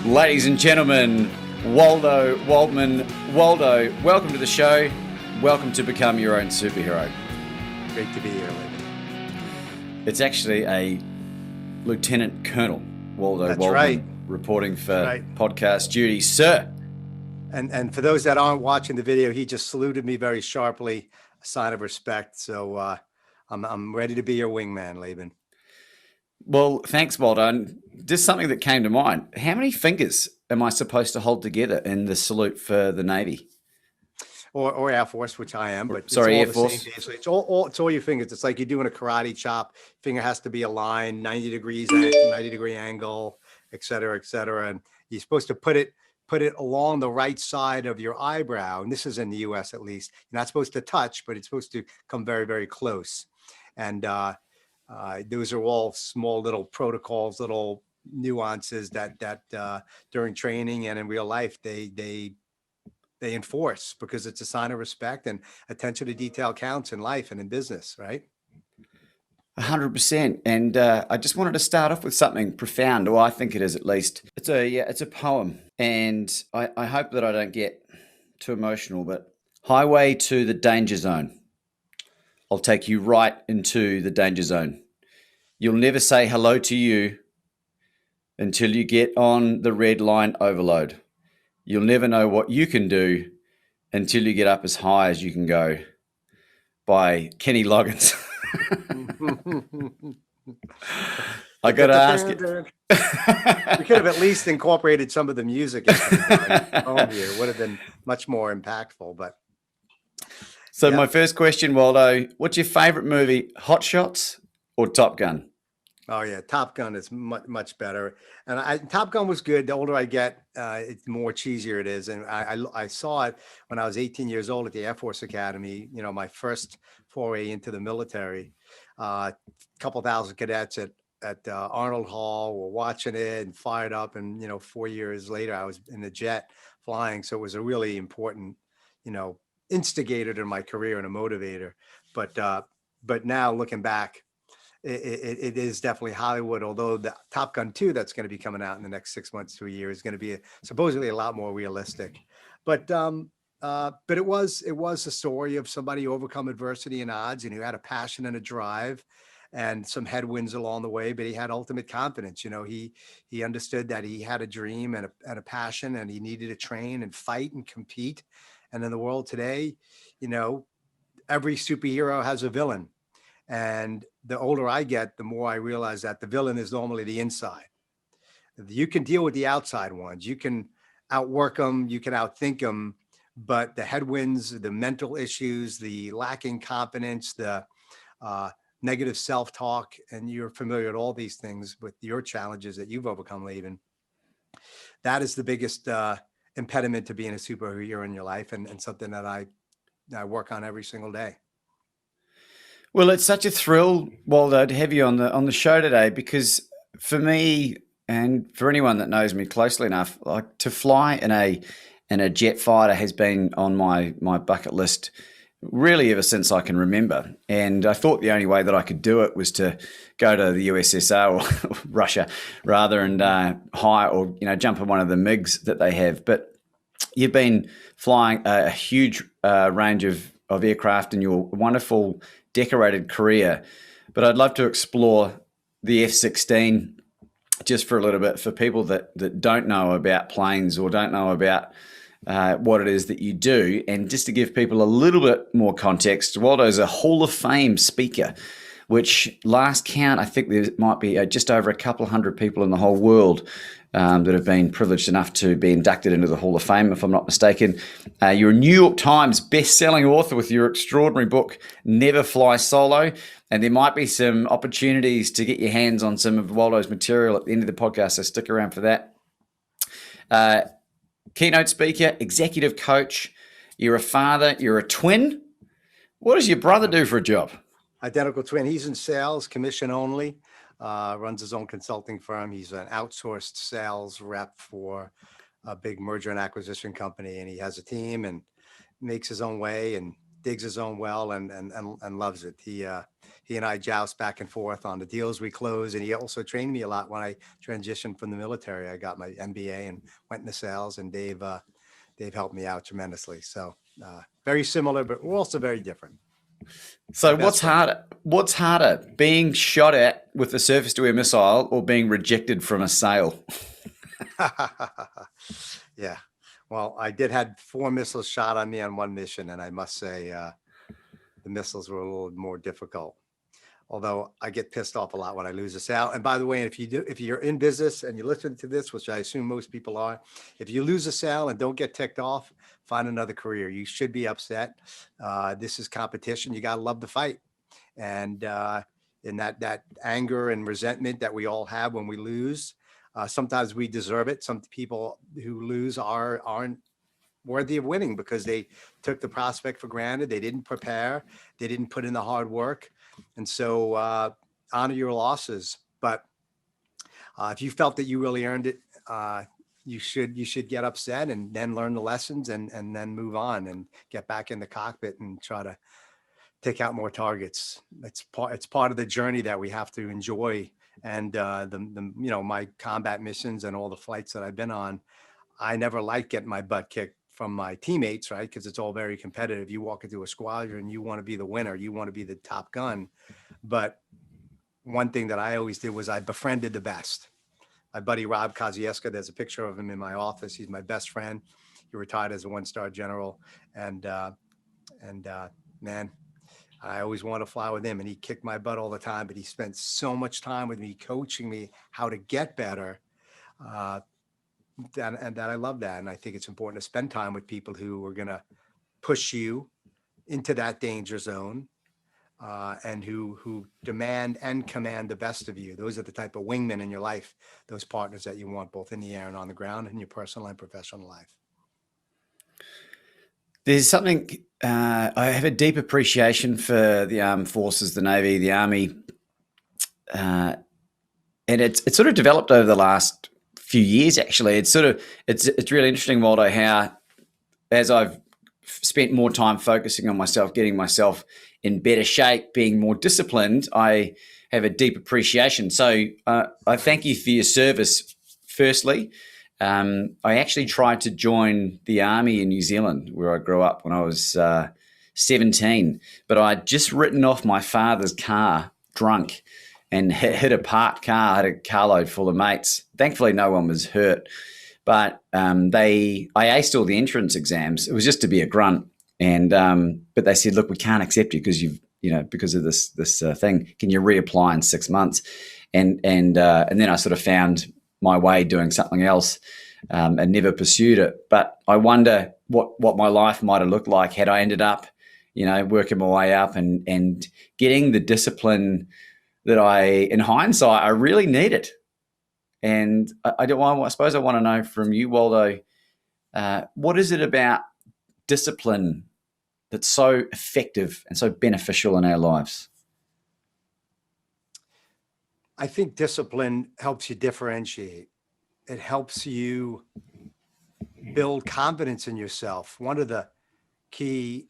Ladies and gentlemen, Waldo Waldman. Waldo, welcome to the show. Welcome to Become Your Own Superhero. Great to be here, Lincoln. It's actually a Lieutenant Colonel Waldo That's Waldman right. reporting for podcast duty, sir. And for those that aren't watching the video, he just saluted me very sharply, a sign of respect. So I'm ready to be your wingman, Laban. Well, thanks, Waldo. And just something that came to mind. How many fingers am I supposed to hold together in the salute for the Navy? Or Air Force, which I am, but sorry, Air it's Force. it's all your fingers. It's like you're doing a karate chop. Finger has to be aligned, 90 degree angle, et cetera, et cetera. And you're supposed to put it along the right side of your eyebrow. And this is in the US, at least. You're not supposed to touch, but it's supposed to come very, very close. And those are all small little protocols, little nuances that during training and in real life, they enforce, because it's a sign of respect, and attention to detail counts in life and in business, right? 100%. And I just wanted to start off with something profound, or I think it is at least. It's a poem, and I hope that I don't get too emotional, but highway to the danger zone. I'll take you right into the danger zone. You'll never say hello to you until you get on the red line overload. You'll never know what you can do until you get up as high as you can go. By Kenny Loggins. I got to ask you. We could have at least incorporated some of the music in here. Would have been much more impactful. But so my first question, Waldo, what's your favorite movie, Hotshots or Top Gun? Oh yeah, Top Gun is much better. And Top Gun was good. The older I get, it's more cheesier it is. And I saw it when I was 18 years old at the Air Force Academy. You know, my first foray into the military. A couple thousand cadets at Arnold Hall were watching it and fired up. And 4 years later, I was in the jet flying. So it was a really important, instigator to my career and a motivator. But now looking back, it is definitely Hollywood, although the Top Gun 2 that's going to be coming out in the next 6 months to a year is going to be supposedly a lot more realistic. But it was a story of somebody who overcome adversity and odds, and who had a passion and a drive and some headwinds along the way, but he had ultimate confidence. He understood that he had a dream and a passion, and he needed to train and fight and compete. And in the world today, every superhero has a villain. And the older I get, the more I realize that the villain is normally the inside. You can deal with the outside ones. You can outwork them. You can outthink them. But the headwinds, the mental issues, the lacking confidence, the negative self-talk, and you're familiar with all these things with your challenges that you've overcome, Laban. That is the biggest impediment to being a superhero in your life, and something that I work on every single day. Well, it's such a thrill, Waldo, to have you on the show today, because for me, and for anyone that knows me closely enough, like to fly in a jet fighter has been on my bucket list really ever since I can remember. And I thought the only way that I could do it was to go to the USSR or Russia rather, and hire or jump on one of the MiGs that they have. But you've been flying a huge range of aircraft in your wonderful decorated career, but I'd love to explore the F-16 just for a little bit, for people that don't know about planes or don't know about what it is that you do. And just to give people a little bit more context, Waldo's a Hall of Fame speaker, which last count, I think there might be just over a couple of hundred people in the whole world that have been privileged enough to be inducted into the Hall of Fame, if I'm not mistaken. You're a New York Times best-selling author with your extraordinary book, Never Fly Solo. And there might be some opportunities to get your hands on some of Waldo's material at the end of the podcast, so stick around for that. Keynote speaker, executive coach. You're a father. You're a twin. What does your brother do for a job? Identical twin. He's in sales, commission only. Runs his own consulting firm. He's an outsourced sales rep for a big merger and acquisition company, and he has a team and makes his own way and digs his own well and loves it. He and I joust back and forth on the deals we close, and he also trained me a lot when I transitioned from the military. I got my MBA and went into sales, and Dave helped me out tremendously. So very similar, but we're also very different. So We're best what's friends. harder? What's harder, being shot at with a surface-to-air missile or being rejected from a sale? Yeah. Well, I did had 4 missiles shot on me on one mission, and I must say the missiles were a little more difficult. Although I get pissed off a lot when I lose a sale. And by the way, if you're in business and you listen to this, which I assume most people are, if you lose a sale and don't get ticked off, find another career. You should be upset. This is competition. You got to love the fight. And in that anger and resentment that we all have when we lose, sometimes we deserve it. Some people who lose aren't worthy of winning because they took the prospect for granted. They didn't prepare. They didn't put in the hard work. And so honor your losses. But if you felt that you really earned it, you should get upset and then learn the lessons and then move on and get back in the cockpit and try to take out more targets. It's part of the journey that we have to enjoy. And my combat missions and all the flights that I've been on, I never liked getting my butt kicked from my teammates, right? Because it's all very competitive. You walk into a squadron, you want to be the winner, you want to be the top gun. But one thing that I always did was I befriended the best. My buddy Rob Kosieska, there's a picture of him in my office. He's my best friend. He retired as a 1-star general, and man, I always wanted to fly with him, and he kicked my butt all the time. But he spent so much time with me, coaching me how to get better. And that I love that. And I think it's important to spend time with people who are going to push you into that danger zone and who demand and command the best of you. Those are the type of wingmen in your life, those partners that you want both in the air and on the ground in your personal and professional life. There's something, I have a deep appreciation for the armed forces, the Navy, the Army. And it's sort of developed over the last few years, actually. It's really interesting, Waldo, how as I've spent more time focusing on myself, getting myself in better shape, being more disciplined, I have a deep appreciation. So I thank you for your service, firstly. I actually tried to join the Army in New Zealand, where I grew up when I was 17, but I'd just written off my father's car drunk and hit a parked car, had a carload full of mates. Thankfully, no one was hurt. But I aced all the entrance exams. It was just to be a grunt, and but they said, "Look, we can't accept you because of this thing. Can you reapply in 6 months?" And then I sort of found my way doing something else and never pursued it. But I wonder what my life might have looked like had I ended up, working my way up and getting the discipline that in hindsight, I really needed. And I suppose I want to know from you, Waldo, what is it about discipline that's so effective and so beneficial in our lives? I think discipline helps you differentiate. It helps you build confidence in yourself. One of the key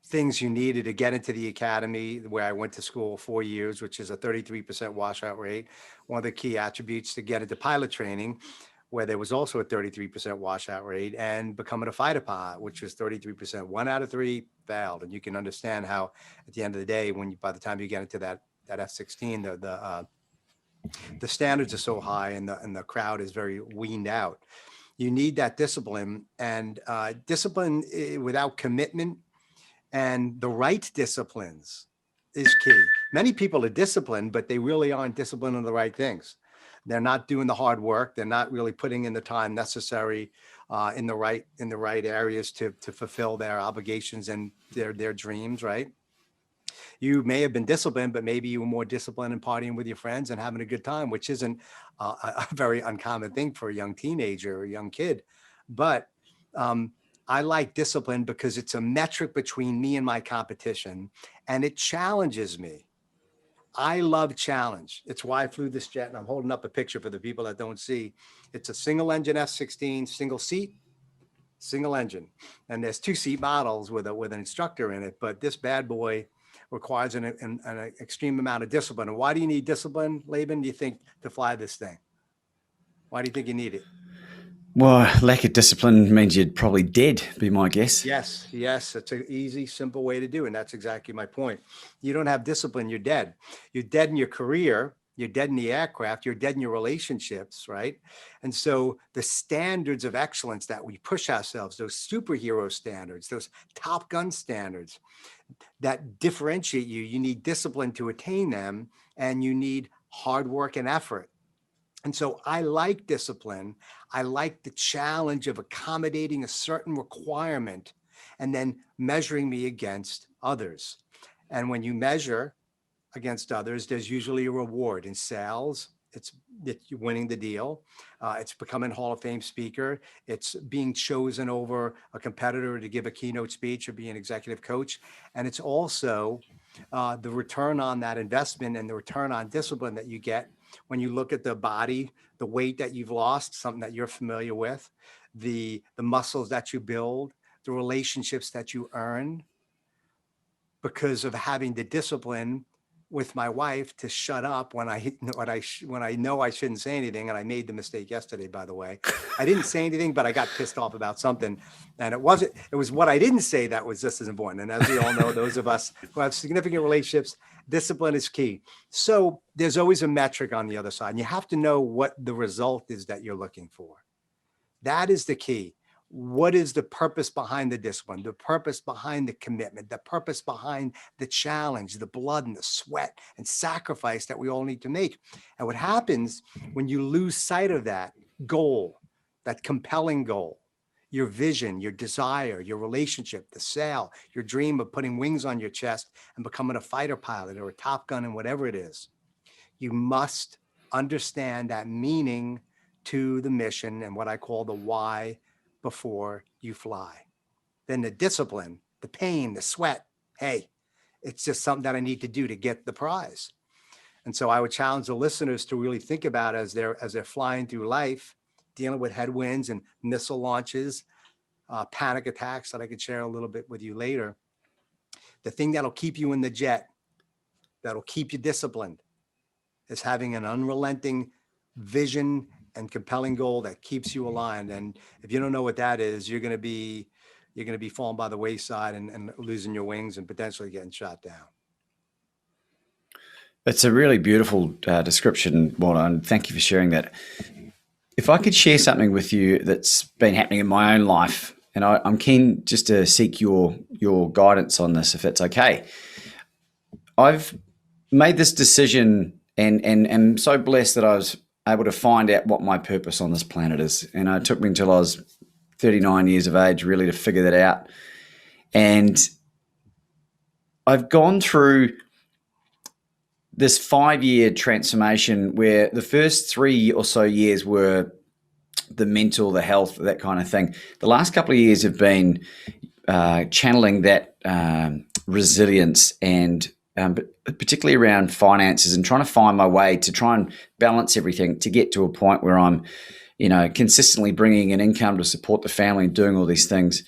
things you needed to get into the academy where I went to school 4 years, which is a 33% washout rate. One of the key attributes to get into pilot training, where there was also a 33% washout rate, and becoming a fighter pilot, which was 33%. 1 out of 3 failed. And you can understand how at the end of the day, by the time you get into that F-16, the standards are so high and the crowd is very weaned out. You need that discipline, and discipline without commitment and the right disciplines is key. Many people are disciplined, but they really aren't disciplined on the right things. They're not doing the hard work. They're not really putting in the time necessary in the right areas to fulfill their obligations and their dreams, right? You may have been disciplined, but maybe you were more disciplined in partying with your friends and having a good time, which isn't a very uncommon thing for a young teenager or a young kid. But I like discipline because it's a metric between me and my competition, and it challenges me. I love challenge. It's why I flew this jet, and I'm holding up a picture for the people that don't see. It's a single engine F-16, single seat, single engine. And there's 2-seat models with an instructor in it, but this bad boy requires an extreme amount of discipline. And why do you need discipline, Laban, do you think, to fly this thing? Why do you think you need it? Well, lack of discipline means you're probably dead, be my guess. Yes, yes, it's an easy, simple way to do it. And that's exactly my point. You don't have discipline, you're dead. You're dead in your career, you're dead in the aircraft, you're dead in your relationships, right? And so the standards of excellence that we push ourselves, those superhero standards, those Top Gun standards that differentiate you, you need discipline to attain them, and you need hard work and effort. And so I like discipline. I like the challenge of accommodating a certain requirement and then measuring me against others. And when you measure against others, there's usually a reward. In sales, it's winning the deal. It's becoming a Hall of Fame speaker. It's being chosen over a competitor to give a keynote speech or be an executive coach. And it's also the return on that investment and the return on discipline that you get when you look at the body, the weight that you've lost, something that you're familiar with, the muscles that you build, the relationships that you earn because of having the discipline with my wife to shut up when I know I shouldn't say anything. And I made the mistake yesterday, by the way. I didn't say anything, but I got pissed off about something. And it was what I didn't say that was just as important. And as we all know, those of us who have significant relationships, discipline is key. So there's always a metric on the other side. And you have to know what the result is that you're looking for. That is the key. What is the purpose behind the discipline, the purpose behind the commitment, the purpose behind the challenge, the blood and the sweat and sacrifice that we all need to make? And what happens when you lose sight of that goal, that compelling goal, your vision, your desire, your relationship, the sale, your dream of putting wings on your chest and becoming a fighter pilot or a Top Gun and whatever it is, you must understand that meaning to the mission and what I call the why before you fly. Then the discipline, the pain, the sweat, hey, it's just something that I need to do to get the prize. And so I would challenge the listeners to really think about as they're flying through life, dealing with headwinds and missile launches, panic attacks that I could share a little bit with you later. The thing that'll keep you in the jet, that'll keep you disciplined, is having an unrelenting vision and compelling goal that keeps you aligned. And if you don't know what that is, you're going to be falling by the wayside and losing your wings and potentially getting shot down. It's a really beautiful description, Waldo, and thank you for sharing that. If I could share something with you that's been happening in my own life, and I'm keen just to seek your guidance on this, if it's okay. I've made this decision and am so blessed that I was able to find out what my purpose on this planet is. And it took me until I was 39 years of age really to figure that out. And I've gone through this 5-year transformation where the first 3 or so years were the mental, the health, that kind of thing. The last couple of years have been channeling that resilience and but particularly around finances and trying to find my way to try and balance everything to get to a point where I'm, consistently bringing an income to support the family and doing all these things.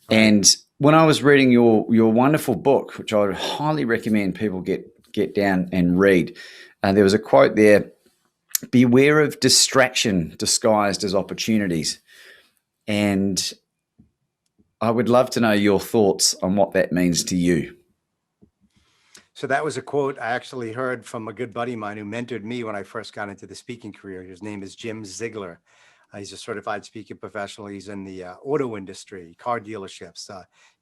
Right. And when I was reading your wonderful book, which I would highly recommend people get down and read, there was a quote there: "Beware of distraction disguised as opportunities." And I would love to know your thoughts on what that means to you. So that was a quote I actually heard from a good buddy of mine who mentored me when I first got into the speaking career. His name is Jim Ziegler. He's a certified speaking professional. He's in the auto industry, car dealerships.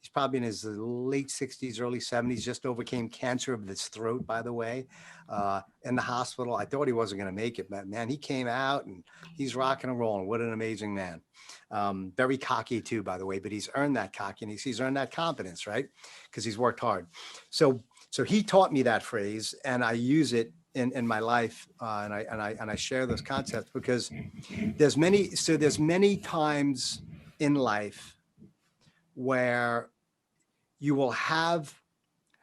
He's probably in his late 60s, early 70s, just overcame cancer of his throat, by the way, in the hospital. I thought he wasn't going to make it, but man, he came out and he's rocking and rolling. What an amazing man. Very cocky too, by the way, but he's earned that cockiness. He's earned that confidence, right? Because he's worked hard. So he taught me that phrase, and I use it in my life, and I share those concepts because there's many times in life where you will have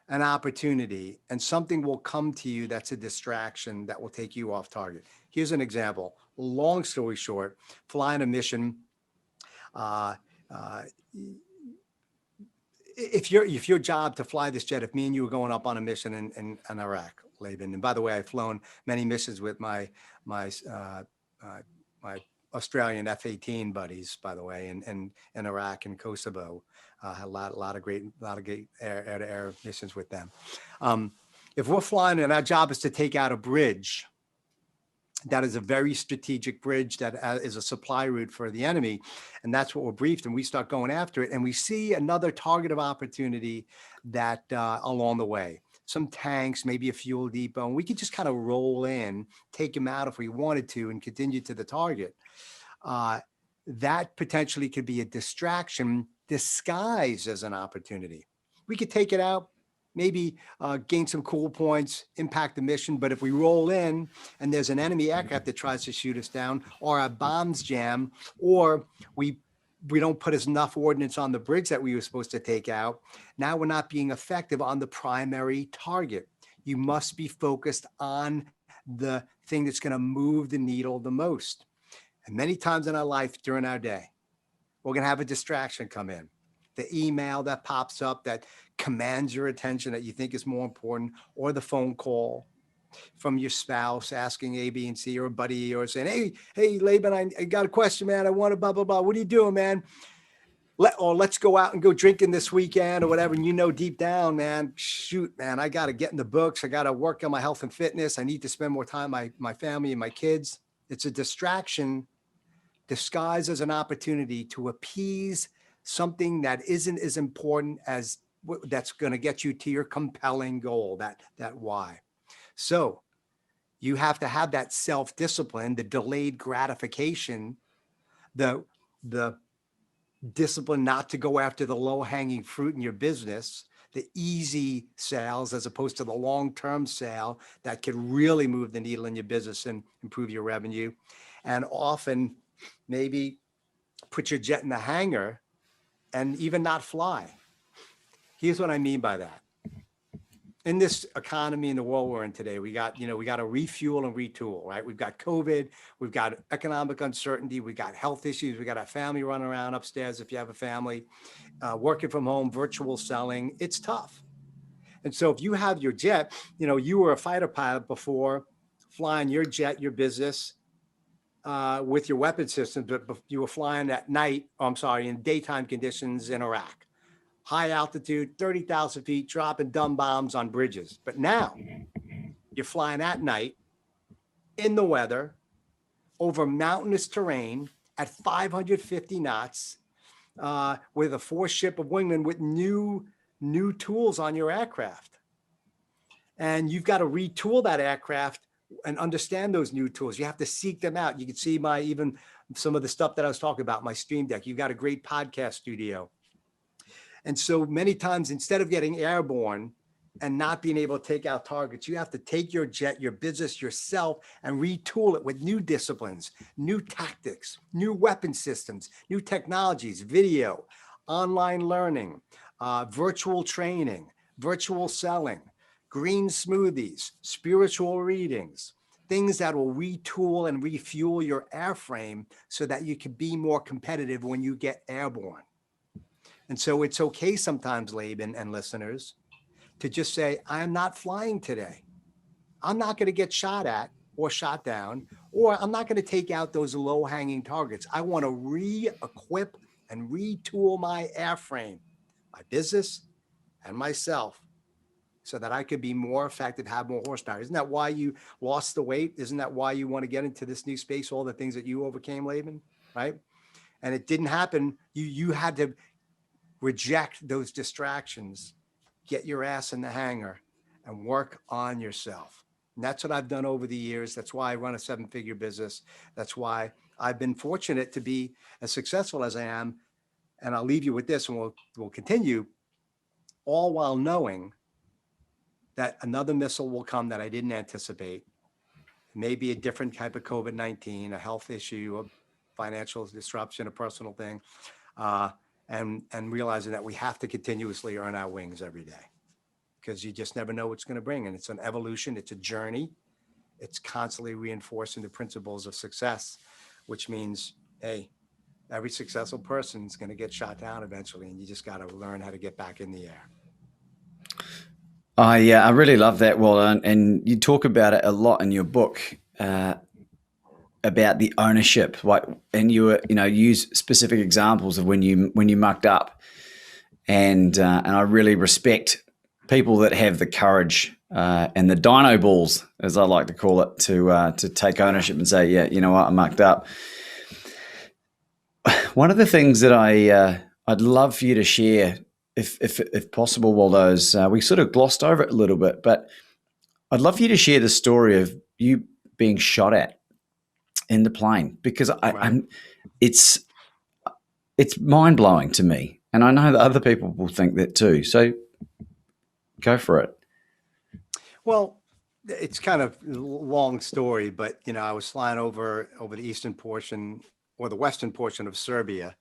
an opportunity and something will come to you that's a distraction that will take you off target. Here's an example. Long story short, flying a mission, uh, if your job to fly this jet, if me and you were going up on a mission in Iraq, Laban, and by the way, I've flown many missions with my uh, my Australian F-18 buddies, by the way, in Iraq and Kosovo, had a lot of great air-to-air missions with them. If we're flying and our job is to take out a bridge, that is a very strategic bridge that is a supply route for the enemy. And that's what we're briefed. And we start going after it. And we see another target of opportunity that along the way, some tanks, maybe a fuel depot, and we could just kind of roll in, take them out if we wanted to, and continue to the target. That potentially could be a distraction disguised as an opportunity. We could take it out, maybe gain some cool points, impact the mission. But if we roll in and there's an enemy aircraft that tries to shoot us down, or our bombs jam, or we don't put enough ordnance on the bridge that we were supposed to take out, now we're not being effective on the primary target. You must be focused on the thing that's going to move the needle the most. And many times in our life during our day, we're going to have a distraction come in. The email that pops up that commands your attention that you think is more important, or the phone call from your spouse asking A, B, and C, or a buddy, or saying, hey, Laban, I got a question, man. I want to blah, blah, blah. What are you doing, man? Let's go out and go drinking this weekend or whatever. And you know, deep down, man, shoot, man, I got to get in the books. I got to work on my health and fitness. I need to spend more time with my family and my kids. It's a distraction disguised as an opportunity to appease something that isn't as important as that's going to get you to your compelling goal, that why. So you have to have that self-discipline, the delayed gratification, the discipline not to go after the low-hanging fruit in your business, the easy sales as opposed to the long-term sale that could really move the needle in your business and improve your revenue. And often maybe put your jet in the hangar and even not fly. Here's what I mean by that. In this economy in the world we're in today, we got to refuel and retool, right? We've got COVID, we've got economic uncertainty, we've got health issues, we got a family running around upstairs if you have a family, working from home, virtual selling. It's tough. And so if you have your jet, you were a fighter pilot before, flying your jet, your business, with your weapon systems, but you were flying at night, in daytime conditions in Iraq. High altitude, 30,000 feet, dropping dumb bombs on bridges. But now you're flying at night in the weather over mountainous terrain at 550 knots with a force ship of wingmen with new tools on your aircraft. And you've got to retool that aircraft and understand those new tools. You have to seek them out. You can see even some of the stuff that I was talking about, my Stream Deck. You've got a great podcast studio. And so many times, instead of getting airborne and not being able to take out targets, you have to take your jet, your business, yourself, and retool it with new disciplines, new tactics, new weapon systems, new technologies, video, online learning, virtual training, virtual selling, green smoothies, spiritual readings, things that will retool and refuel your airframe so that you can be more competitive when you get airborne. And so it's okay sometimes, Laban and listeners, to just say, I'm not flying today. I'm not going to get shot at or shot down, or I'm not going to take out those low-hanging targets. I want to re-equip and retool my airframe, my business and myself, so that I could be more effective, have more horsepower. Isn't that why you lost the weight? Isn't that why you want to get into this new space, all the things that you overcame, Laban, right? And it didn't happen. You had to reject those distractions, get your ass in the hangar and work on yourself. And that's what I've done over the years. That's why I run a 7-figure business. That's why I've been fortunate to be as successful as I am. And I'll leave you with this, and we'll continue, all while knowing that another missile will come that I didn't anticipate. Maybe a different type of COVID-19, a health issue, a financial disruption, a personal thing. And realizing that we have to continuously earn our wings every day, because you just never know what's going to bring. And it's an evolution. It's a journey. It's constantly reinforcing the principles of success, which means, hey, Every successful person is going to get shot down eventually, and you just got to learn how to get back in the air. Yeah, I really love that, Waldo, and you talk about it a lot in your book about the ownership, like, and use specific examples of when you mucked up, and I really respect people that have the courage and the dino balls, as I like to call it, to take ownership and say, yeah, you know what, I mucked up. One of the things that I'd love for you to share, if possible, Waldo, is we sort of glossed over it a little bit, but I'd love for you to share the story of you being shot at in the plane, because Right. it's mind blowing to me, and I know that other people will think that too. So go for it. Well, it's kind of a long story, but I was flying over the eastern portion or the western portion of Serbia,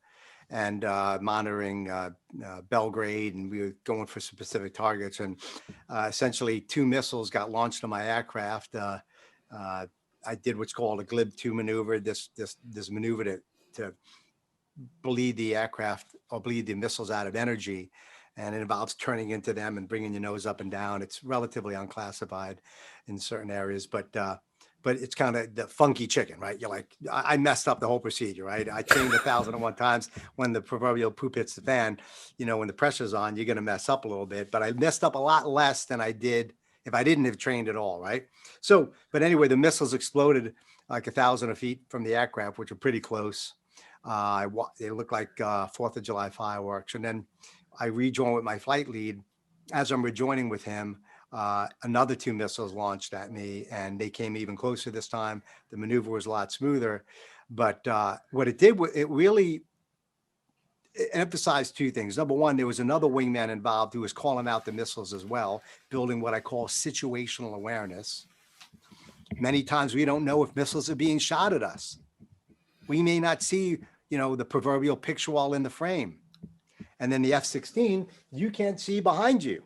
and monitoring Belgrade, and we were going for specific targets. And essentially, two missiles got launched on my aircraft. I did what's called a glib 2 maneuver. This maneuver to bleed the aircraft or bleed the missiles out of energy, and it involves turning into them and bringing your nose up and down. It's relatively unclassified in certain areas, but it's kind of the funky chicken, right? You're like, I messed up the whole procedure, right? I trained 1,001 times. When the proverbial poop hits the fan, when the pressure's on, you're going to mess up a little bit, but I messed up a lot less than I did if I didn't have trained at all, right? So, but anyway, the missiles exploded like 1,000 feet from the aircraft, which are pretty close. They look like 4th of July fireworks. And then I rejoined with my flight lead. As I'm rejoining with him, another two missiles launched at me, and they came even closer this time. The maneuver was a lot smoother. But what it did, it really emphasized two things. Number one, there was another wingman involved who was calling out the missiles as well, building what I call situational awareness. Many times we don't know if missiles are being shot at us. We may not see, the proverbial picture wall in the frame. And then the F-16, you can't see behind you.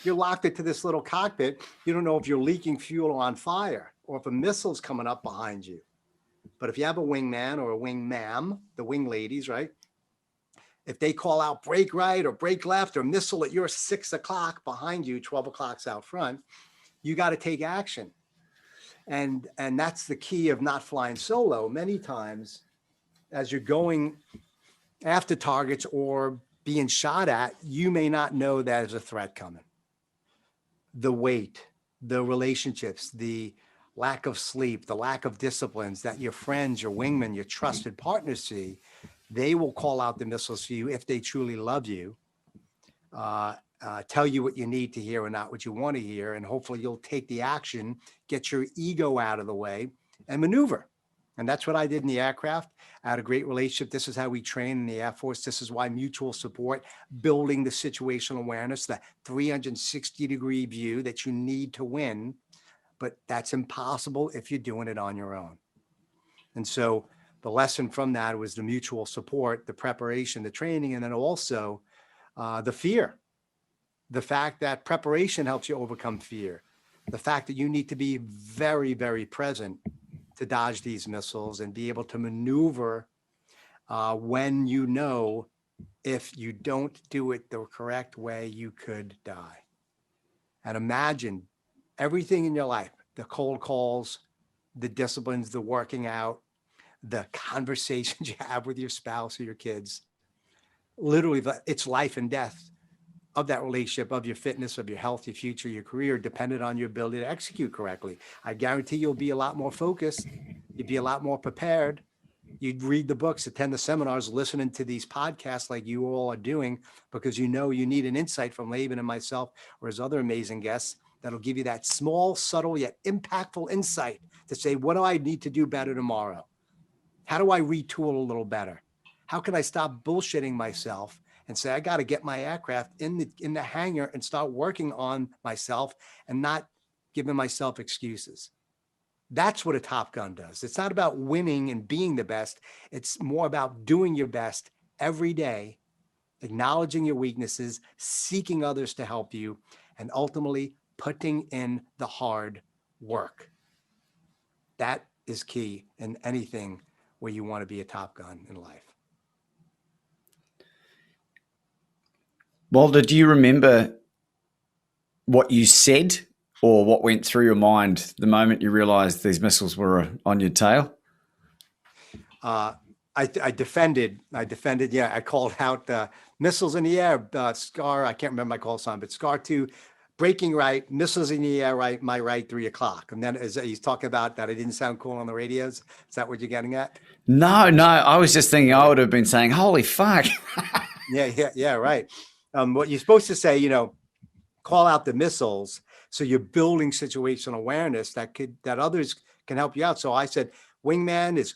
You're locked into this little cockpit. You don't know if you're leaking fuel or on fire, or if a missile's coming up behind you. But if you have a wingman or a wingmam, the wing ladies, right? If they call out brake right or brake left or missile at your 6 o'clock behind you, 12 o'clock's out front, you got to take action. And that's the key of not flying solo. Many times, as you're going after targets or being shot at, you may not know there's a threat coming. The weight, the relationships, the lack of sleep, the lack of disciplines that your friends, your wingmen, your trusted partners see, they will call out the missiles for you if they truly love you, tell you what you need to hear and not what you want to hear. And hopefully you'll take the action, get your ego out of the way, and maneuver. And that's what I did in the aircraft. I had a great relationship. This is how we train in the Air Force. This is why mutual support, building the situational awareness, the 360-degree view that you need to win. But that's impossible if you're doing it on your own. And so the lesson from that was the mutual support, the preparation, the training, and then also the fear. The fact that preparation helps you overcome fear. The fact that you need to be very, very present to dodge these missiles and be able to maneuver when if you don't do it the correct way, you could die. And imagine everything in your life, the cold calls, the disciplines, the working out, the conversations you have with your spouse or your kids. Literally, it's life and death of that relationship, of your fitness, of your health, your future, your career, dependent on your ability to execute correctly. I guarantee you'll be a lot more focused. You'd be a lot more prepared. You'd read the books, attend the seminars, listening to these podcasts like you all are doing, because you need an insight from Laban and myself or his other amazing guests that'll give you that small, subtle, yet impactful insight to say, what do I need to do better tomorrow? How do I retool a little better? How can I stop bullshitting myself and say, I got to get my aircraft in the hangar and start working on myself and not giving myself excuses? That's what a Top Gun does. It's not about winning and being the best. It's more about doing your best every day, acknowledging your weaknesses, seeking others to help you, and ultimately putting in the hard work. That is key in anything where you want to be a Top Gun in life. Waldo, do you remember what you said or what went through your mind the moment you realized these missiles were on your tail? Uh, I defended. Yeah, I called out missiles in the air. Scar. I can't remember my call sign, but Scar 2, breaking right, missiles in the air. Right, my right, 3 o'clock. And then as he's talking about that, it didn't sound cool on the radios. Is that what you're getting at? No, no. I was just thinking I Yeah, would have been saying, holy fuck. yeah. Right. What you're supposed to say, call out the missiles. So you're building situational awareness that others can help you out. So I said, wingman is,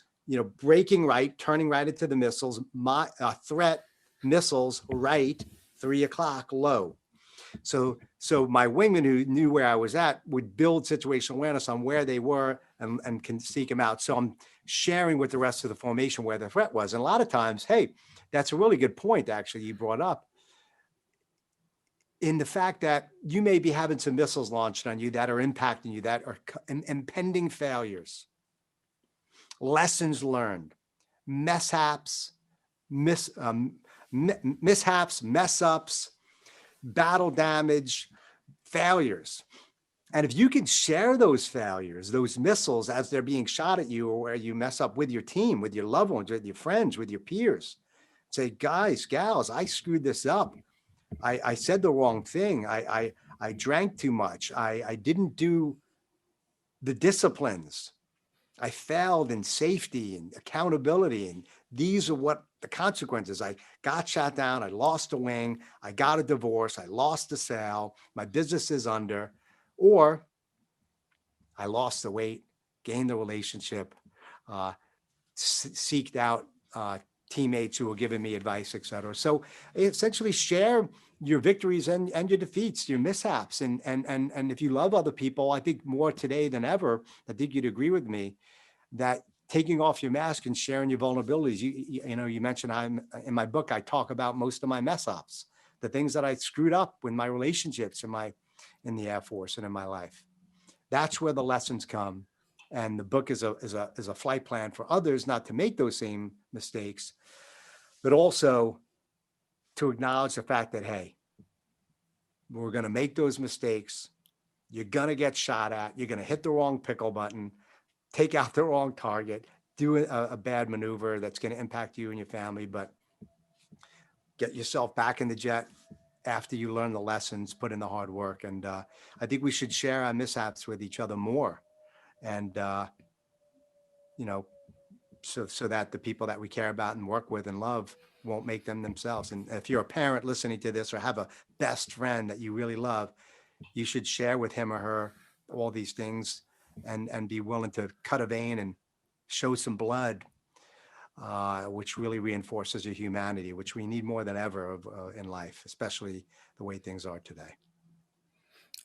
breaking right, turning right into the missiles, my threat missiles right, 3 o'clock low. So my wingman who knew where I was at would build situational awareness on where they were and can seek them out. So I'm sharing with the rest of the formation where the threat was. And a lot of times, hey, that's a really good point, actually, you brought up, in the fact that you may be having some missiles launched on you that are impacting you, that are impending failures, lessons learned, mishaps, mishaps, mess ups, battle damage, failures. And if you can share those failures, those missiles as they're being shot at you, or where you mess up with your team, with your loved ones, with your friends, with your peers, say, guys, gals, I screwed this up. I said the wrong thing. I drank too much. I didn't do the disciplines. I failed in safety and accountability. And these are what the consequences. I got shot down. I lost a wing. I got a divorce. I lost the sale. My business is under. Or I lost the weight, gained the relationship, uh, seeked out teammates who were giving me advice, et cetera. So essentially share your victories and your defeats, your mishaps. And if you love other people, I think more today than ever, I think you'd agree with me that taking off your mask and sharing your vulnerabilities, you mentioned I'm in my book, I talk about most of my mess ups, the things that I screwed up with my relationships in the Air Force and in my life. That's where the lessons come. And the book is a flight plan for others not to make those same mistakes, but also to acknowledge the fact that, hey, we're going to make those mistakes. You're going to get shot at. You're going to hit the wrong pickle button, take out the wrong target, do a bad maneuver that's going to impact you and your family, but get yourself back in the jet after you learn the lessons, put in the hard work. And I think we should share our mishaps with each other more. And, you know, so that the people that we care about and work with and love won't make them themselves. And if you're a parent listening to this or have a best friend that you really love, you should share with him or her all these things and be willing to cut a vein and show some blood, which really reinforces your humanity, which we need more than ever in life, especially the way things are today.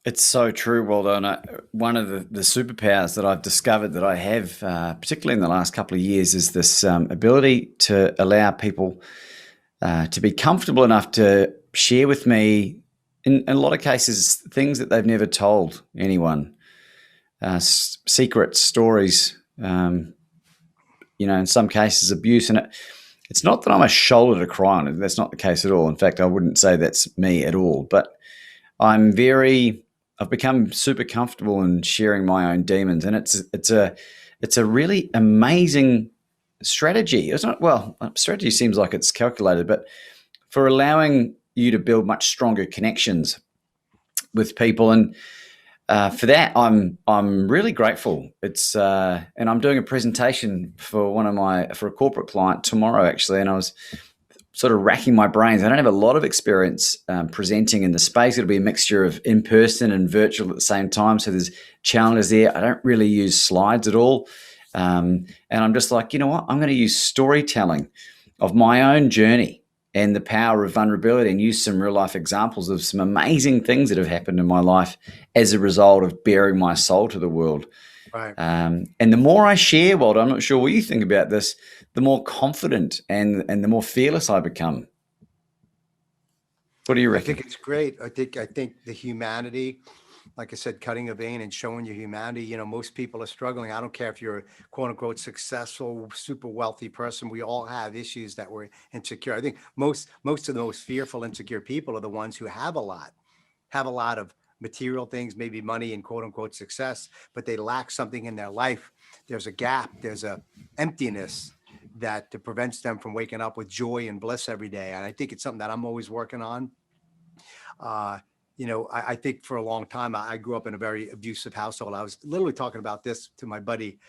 It's so true, Waldo. And one of the superpowers that I've discovered that I have, particularly in the last couple of years, is this ability to allow people to be comfortable enough to share with me, in a lot of cases, things that they've never told anyone, secrets, stories, in some cases, abuse. And it's not that I'm a shoulder to cry on. That's not the case at all. In fact, I wouldn't say that's me at all. But I've become super comfortable in sharing my own demons, and it's a really amazing strategy. It's not, well, strategy seems like it's calculated, but for allowing you to build much stronger connections with people, and for that, I'm really grateful. And I'm doing a presentation for a corporate client tomorrow, actually, and I was sort of racking my brains. I don't have a lot of experience presenting in the space. It'll be a mixture of in-person and virtual at the same time. So there's challenges there. I don't really use slides at all. And I'm just like, you know what? I'm going to use storytelling of my own journey and the power of vulnerability and use some real life examples of some amazing things that have happened in my life as a result of bearing my soul to the world. Right. And the more I share, Waldo, I'm not sure what you think about this, the more confident and the more fearless I become. What do you I reckon? think it's great. I think the humanity like I said, cutting a vein and showing your humanity. You know, most people are struggling. I don't care if you're a quote unquote successful, super wealthy person. We all have issues that we're insecure. I think most of the most fearful, insecure people are the ones who have a lot of material things, maybe money and quote unquote success, but they lack something in their life. There's a gap, there's a emptiness that prevents them from waking up with joy and bliss every day. And I think it's something that I'm always working on. Uh, I think for a long time, I grew up in a very abusive household. I was literally talking about this to my buddy,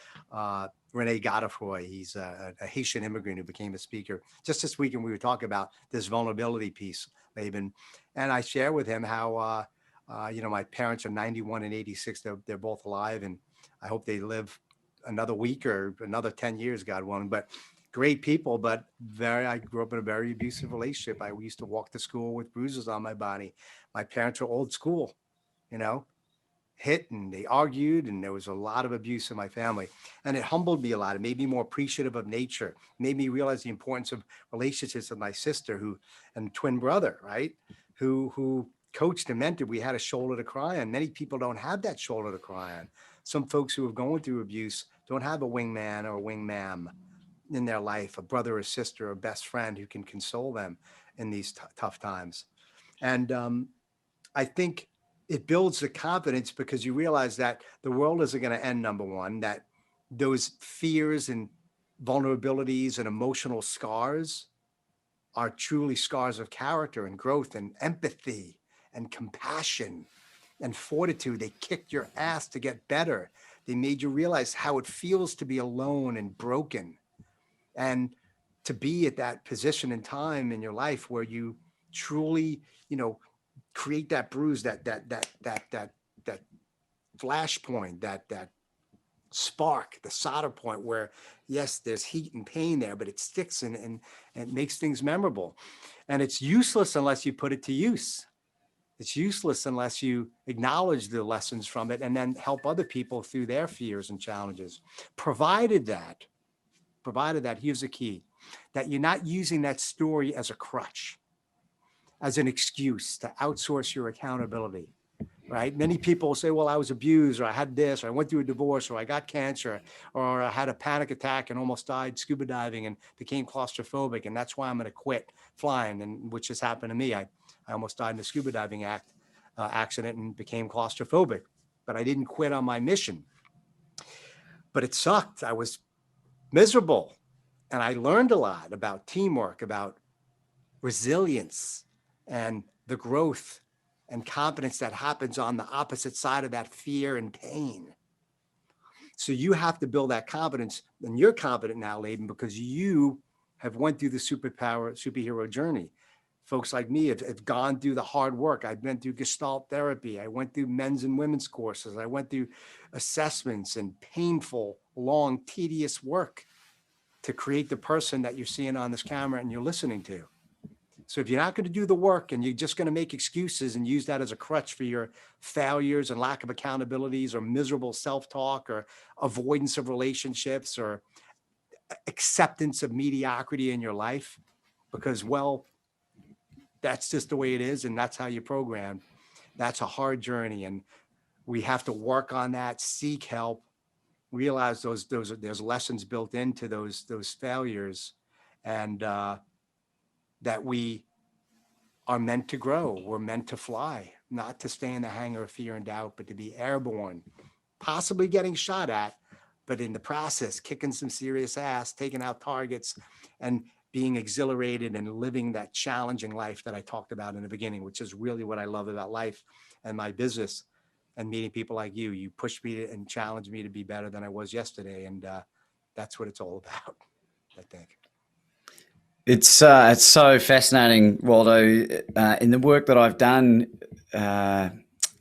Rene Godefroy. He's a Haitian immigrant who became a speaker. Just this weekend, we were talking about this vulnerability piece, Laban. And I share with him how, my parents are 91 and 86. They're both alive. And I hope they live another week or another 10 years, God willing. But great people, but I grew up in a very abusive relationship. I used to walk to school with bruises on my body. My parents were old school, hit and they argued, and there was a lot of abuse in my family. And it humbled me a lot. It made me more appreciative of nature, it made me realize the importance of relationships with my sister and twin brother, right? Who coached and mentored. We had a shoulder to cry on. Many people don't have that shoulder to cry on. Some folks who have gone through abuse don't have a wingman or a wingmam in their life, a brother or sister or best friend who can console them in these tough times. And I think it builds the confidence because you realize that the world isn't going to end, number one, that those fears and vulnerabilities and emotional scars are truly scars of character and growth and empathy and compassion and fortitude. They kicked your ass to get better. They made you realize how it feels to be alone and broken, and to be at that position in time in your life where you truly, create that bruise, that flashpoint, that spark, the solder point where, yes, there's heat and pain there, but it sticks and it makes things memorable. And it's useless unless you put it to use. It's useless unless you acknowledge the lessons from it and then help other people through their fears and challenges. Provided that, here's the key, that you're not using that story as a crutch, as an excuse to outsource your accountability, right? Many people say, well, I was abused, or I had this, or I went through a divorce, or I got cancer, or I had a panic attack and almost died scuba diving and became claustrophobic, and that's why I'm going to quit flying, and which has happened to me. I almost died in a scuba diving accident and became claustrophobic, but I didn't quit on my mission. But it sucked. I was miserable. And I learned a lot about teamwork, about resilience, and the growth and confidence that happens on the opposite side of that fear and pain. So you have to build that confidence, and you're confident now, Laban, because you have went through the superhero journey. Folks like me have gone through the hard work. I've been through Gestalt therapy. I went through men's and women's courses. I went through assessments and painful, long, tedious work to create the person that you're seeing on this camera and you're listening to. So if you're not going to do the work and you're just going to make excuses and use that as a crutch for your failures and lack of accountabilities or miserable self-talk or avoidance of relationships or acceptance of mediocrity in your life, because, well, that's just the way it is and that's how you're programmed, that's a hard journey. And we have to work on that, seek help, realize there's lessons built into those failures, and that we are meant to grow. We're meant to fly, not to stay in the hangar of fear and doubt, but to be airborne, possibly getting shot at, but in the process, kicking some serious ass, taking out targets, and being exhilarated and living that challenging life that I talked about in the beginning, which is really what I love about life and my business. And meeting people like you, you pushed me and challenged me to be better than I was yesterday. And that's what it's all about, I think. It's so fascinating, Waldo. In the work that I've done,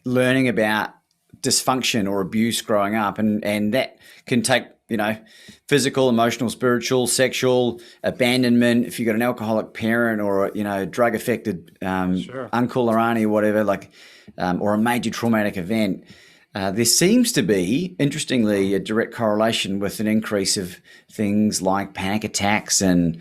learning about dysfunction or abuse growing up, and that can take, physical, emotional, spiritual, sexual, abandonment. If you've got an alcoholic parent or drug affected Sure. uncle or auntie or whatever, or a major traumatic event. There seems to be, interestingly, a direct correlation with an increase of things like panic attacks and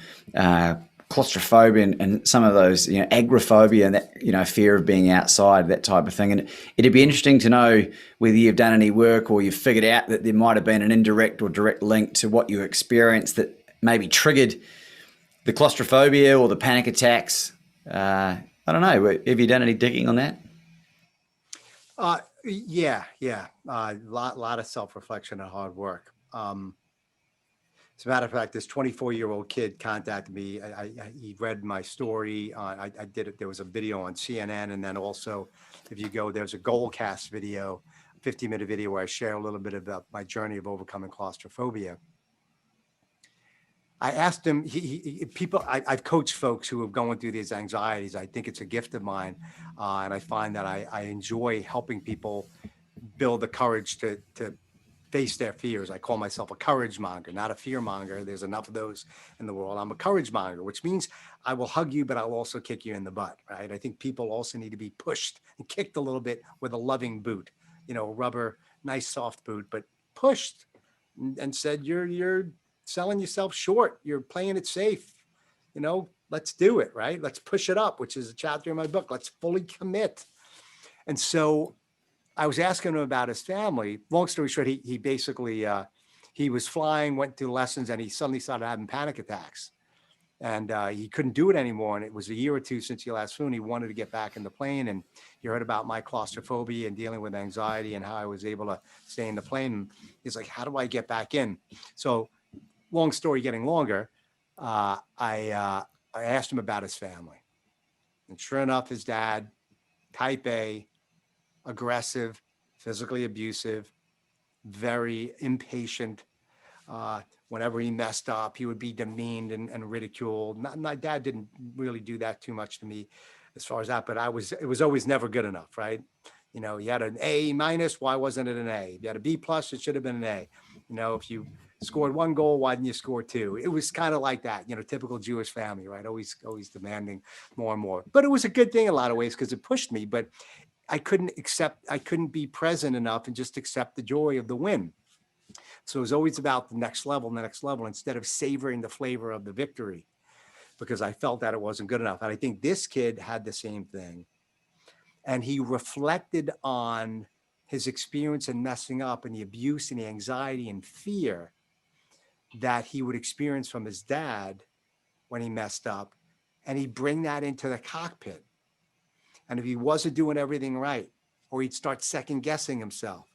claustrophobia and some of those, agoraphobia and that, fear of being outside, that type of thing. And it'd be interesting to know whether you've done any work or you've figured out that there might have been an indirect or direct link to what you experienced that maybe triggered the claustrophobia or the panic attacks. I don't know. Have you done any digging on that? Yeah. Lot of self-reflection and hard work. As a matter of fact, this 24-year-old kid contacted me. He read my story. I did it. There was a video on CNN. And then also, if you go, there's a Goalcast video, 50-minute video where I share a little bit about my journey of overcoming claustrophobia. I asked him, I've coached folks who are going through these anxieties. I think it's a gift of mine. And I find that I enjoy helping people build the courage to face their fears. I call myself a courage monger, not a fear monger. There's enough of those in the world. I'm a courage monger, which means I will hug you, but I'll also kick you in the butt, right? I think people also need to be pushed and kicked a little bit with a loving boot, rubber, nice soft boot, but pushed and said, you're selling yourself short. You're playing it safe. Let's do it, right? Let's push it up, which is a chapter in my book. Let's fully commit. And so I was asking him about his family. Long story short, he basically, he was flying, went through lessons, and he suddenly started having panic attacks. And he couldn't do it anymore. And it was a year or two since he last flew, and he wanted to get back in the plane. And you heard about my claustrophobia and dealing with anxiety and how I was able to stay in the plane. And he's like, how do I get back in? So long story getting longer, I asked him about his family. And sure enough, his dad, type A, aggressive, physically abusive, very impatient. Whenever he messed up, he would be demeaned and ridiculed. My dad didn't really do that too much to me as far as that, but it was always never good enough, right? You had an A minus, why wasn't it an A? If you had a B plus, it should have been an A. If you scored one goal, why didn't you score two? It was kind of like that, typical Jewish family, right? Always demanding more and more. But it was a good thing in a lot of ways because it pushed me, but I couldn't be present enough and just accept the joy of the win. So it was always about the next level, instead of savoring the flavor of the victory, because I felt that it wasn't good enough. And I think this kid had the same thing. And he reflected on his experience in messing up and the abuse and the anxiety and fear that he would experience from his dad when he messed up. And he'd bring that into the cockpit. And if he wasn't doing everything right, or he'd start second guessing himself,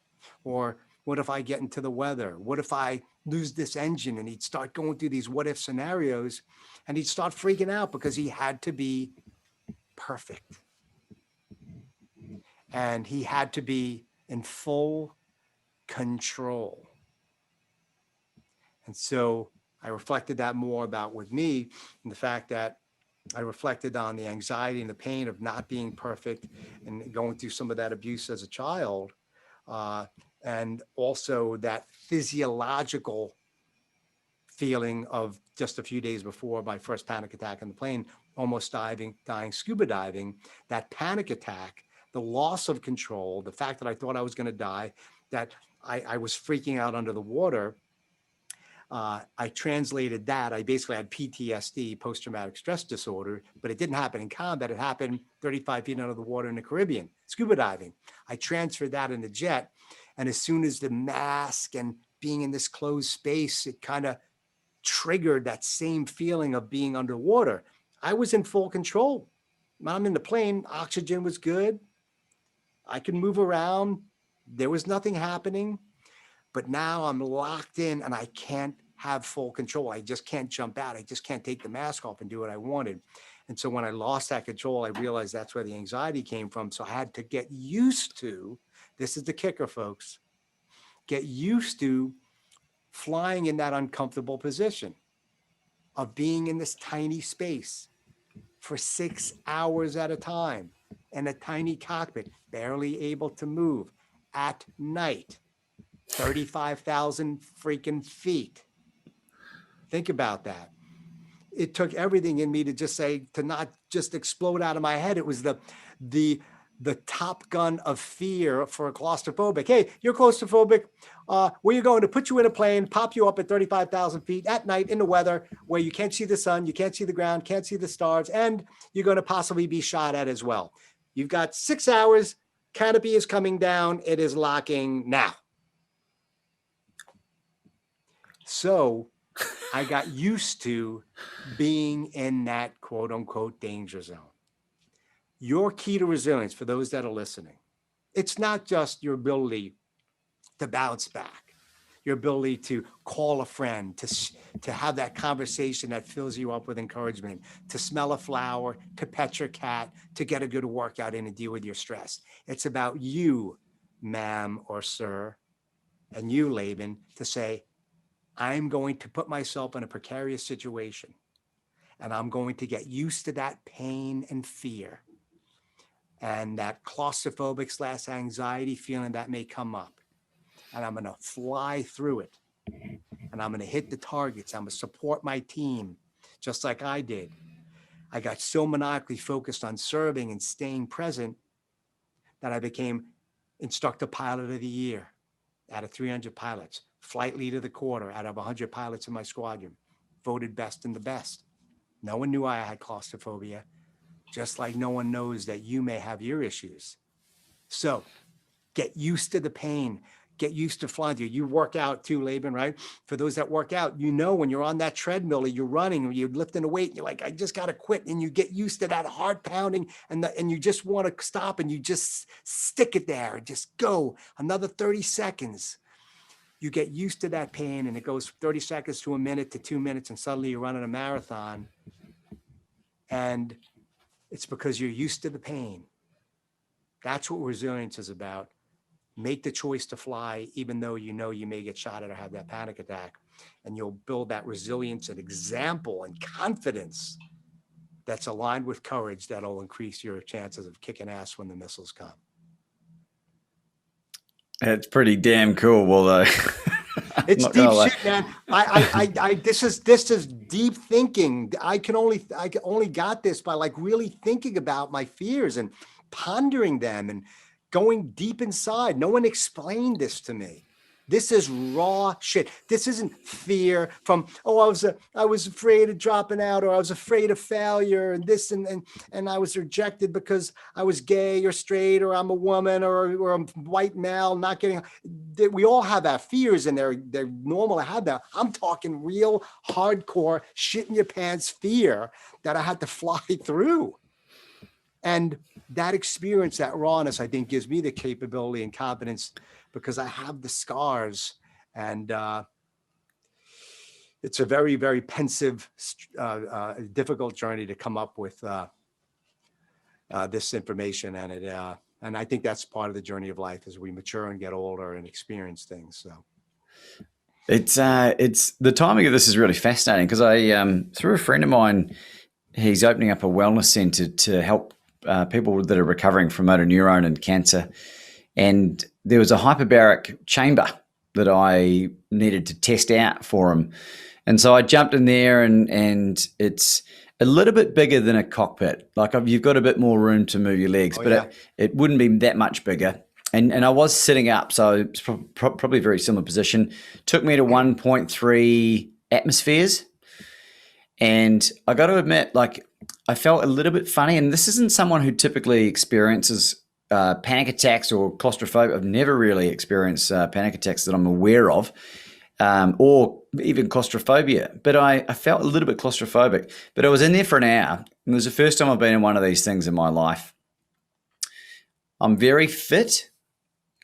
or what if I get into the weather? What if I lose this engine? And he'd start going through these what if scenarios, and he'd start freaking out because he had to be perfect. And he had to be in full control. And so I reflected that more about with me, and the fact that I reflected on the anxiety and the pain of not being perfect and going through some of that abuse as a child. And also that physiological feeling of just a few days before my first panic attack in the plane, almost dying scuba diving, that panic attack, the loss of control, the fact that I thought I was going to die, that I was freaking out under the water. I translated that. I basically had PTSD, post-traumatic stress disorder, but it didn't happen in combat. It happened 35 feet under the water in the Caribbean, scuba diving. I transferred that in the jet. And as soon as the mask and being in this closed space, it kind of triggered that same feeling of being underwater. I was in full control. I'm in the plane. Oxygen was good. I could move around. There was nothing happening. But now I'm locked in and I can't have full control. I just can't jump out. I just can't take the mask off and do what I wanted. And so when I lost that control, I realized that's where the anxiety came from. So I had to get used to, this is the kicker, folks, get used to flying in that uncomfortable position of being in this tiny space for 6 hours at a time in a tiny cockpit, barely able to move at night. 35,000 freaking feet. Think about that. It took everything in me to just say, to not just explode out of my head. It was the the Top Gun of fear for a claustrophobic. Hey, you're claustrophobic. We're going to put you in a plane, pop you up at 35,000 feet at night in the weather where you can't see the sun, you can't see the ground, can't see the stars, and you're going to possibly be shot at as well. You've got 6 hours. Canopy is coming down. It is locking now. So I got used to being in that quote unquote danger zone. Your key to resilience, for those that are listening, it's not just your ability to bounce back, your ability to call a friend, to have that conversation that fills you up with encouragement, to smell a flower, to pet your cat, to get a good workout in and deal with your stress. It's about you, ma'am or sir, and you, Laban, to say, I'm going to put myself in a precarious situation, and I'm going to get used to that pain and fear and that claustrophobic / anxiety feeling that may come up. And I'm going to fly through it. And I'm going to hit the targets. I'm going to support my team, just like I did. I got so maniacally focused on serving and staying present that I became instructor pilot of the year out of 300 pilots, flight leader of the quarter out of 100 pilots in my squadron, voted best in the best. No one knew I had claustrophobia, just like no one knows that you may have your issues. So get used to the pain. Get used to flying through. You work out too, Laban, right? For those that work out, you know when you're on that treadmill or you're running or you're lifting a weight, and you're like, I just got to quit. And you get used to that heart pounding and you just want to stop and you just stick it there and just go another 30 seconds. You get used to that pain and it goes 30 seconds to a minute to 2 minutes and suddenly you're running a marathon. And it's because you're used to the pain. That's what resilience is about. Make the choice to fly, even though you know you may get shot at or have that panic attack. And you'll build that resilience and example and confidence that's aligned with courage that'll increase your chances of kicking ass when the missiles come. It's pretty damn cool, Waldo. It's deep shit, man. This is deep thinking. I only got this by like really thinking about my fears and pondering them and going deep inside. No one explained this to me. This is raw shit. This isn't fear from, I was afraid of dropping out, or I was afraid of failure, and this and I was rejected because I was gay or straight, or I'm a woman, or I'm white male, not getting. We all have our fears, and they're normal to have that. I'm talking real hardcore shit in your pants fear that I had to fly through. And that experience, that rawness, I think gives me the capability and confidence because I have the scars, and it's a very, very pensive, difficult journey to come up with this information. And I think that's part of the journey of life as we mature and get older and experience things. So it's the timing of this is really fascinating because I through a friend of mine, he's opening up a wellness center to help people that are recovering from motor neurone and cancer. And there was a hyperbaric chamber that I needed to test out for him. And so I jumped in there and it's a little bit bigger than a cockpit. Like you've got a bit more room to move your legs, but it wouldn't be that much bigger. And I was sitting up, so it's probably a very similar position. Took me to 1.3 atmospheres. And I got to admit, like I felt a little bit funny. And this isn't someone who typically experiences panic attacks or claustrophobia. I've never really experienced panic attacks that I'm aware of, or even claustrophobia. But I felt a little bit claustrophobic. But I was in there for an hour, and it was the first time I've been in one of these things in my life. I'm very fit.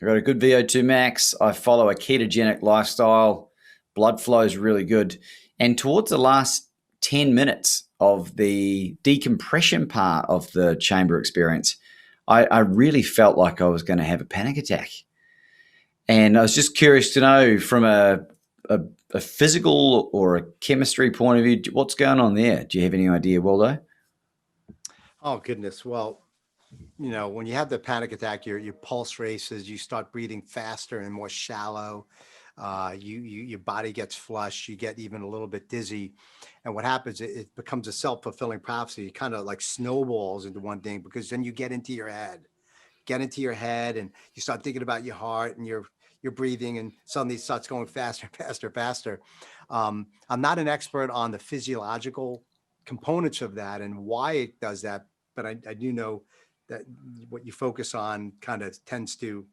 I've got a good VO2 max. I follow a ketogenic lifestyle. Blood flow is really good. And towards the last 10 minutes of the decompression part of the chamber experience, I really felt like I was going to have a panic attack. And I was just curious to know from a physical or a chemistry point of view, what's going on there? Do you have any idea, Waldo? Oh, goodness. Well, you know, when you have the panic attack, your pulse races, you start breathing faster and more shallow. Your body gets flushed, you get even a little bit dizzy. And what happens, it becomes a self-fulfilling prophecy. It kind of like snowballs into one thing because then you get into your head. get into your head and you start thinking about your heart and your breathing, and suddenly it starts going faster, faster, faster. I'm not an expert on the physiological components of that and why it does that, but I do know that what you focus on kind of tends to